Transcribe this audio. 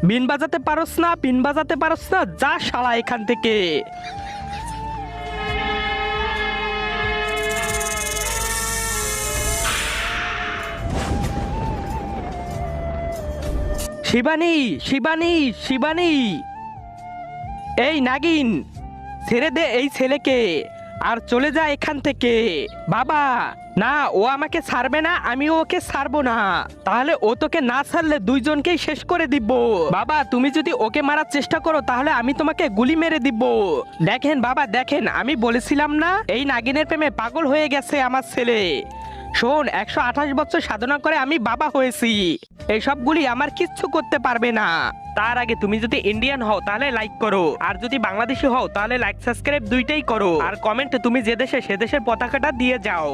বিন বাজাতে পারস না, বিন বাজাতে পারস না, যা শালা এখান থেকে। শিবানী, শিবানী, শিবানী, এই নাগিন, ছেড়ে দে এই ছেলেকে আর চলে যা এখান থেকে। বাবা না, ও আমাকে ছাড়বে না, আমিও ওকে ছাড়বো না। তাহলে ও তোকে না ছাড়লে দুইজনকেই শেষ করে দিব। বাবা তুমি যদি ওকে মারার চেষ্টা করো তাহলে আমি তোমাকে গুলি মেরে দিব। দেখেন বাবা দেখেন, আমি বলেছিলাম না এই নাগিনের প্রেমে পাগল হয়ে গেছে আমার ছেলে। শোন, 128 বছর সাধনা করে আমি বাবা হয়েছি, এইসবগুলি আমার কিচ্ছু করতে পারবে না। তার আগে তুমি যদি ইন্ডিয়ান হও তাহলে লাইক করো, আর যদি বাংলাদেশি হও তাহলে লাইক সাবস্ক্রাইব দুইটাই করো, আর কমেন্টে তুমি যে দেশে সে দেশের পতাকাটা দিয়ে যাও।